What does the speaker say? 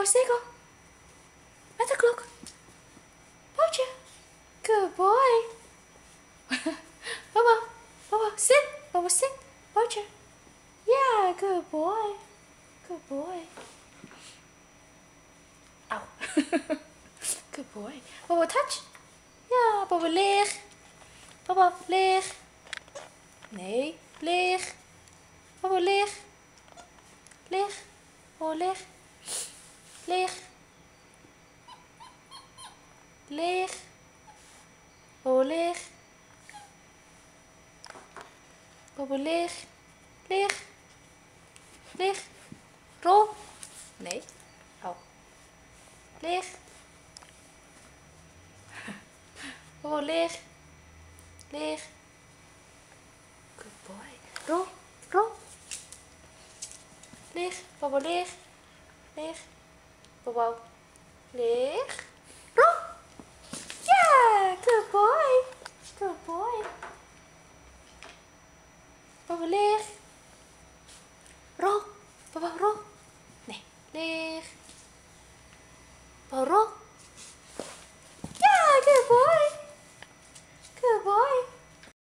Bobo, stikkel. Met de klok. Bootje. Good boy. Bobo, Bobo, sit. Bobo, sit. Bootje. Ja, good boy. Good boy. Au. Good boy. Bobo, touch. Ja, Bobo, lig. Bobo, lig. Nee, lig. Bobo, lig. Lig. Bobo, lig. Lig. Lig. Bobo, lig. Bobo, lig. Lig. Lig. Rol. Nee. Oh. Lig. Bobo, lig. Lig. Good boy. Rol. Rol. Lig. Bobo, lig. Lig. Bobo. Lig. Rol. Ja, good boy. Good boy. Bobo, lig. Rol. Bobo, rol. Nee, lig. Bobo, rol.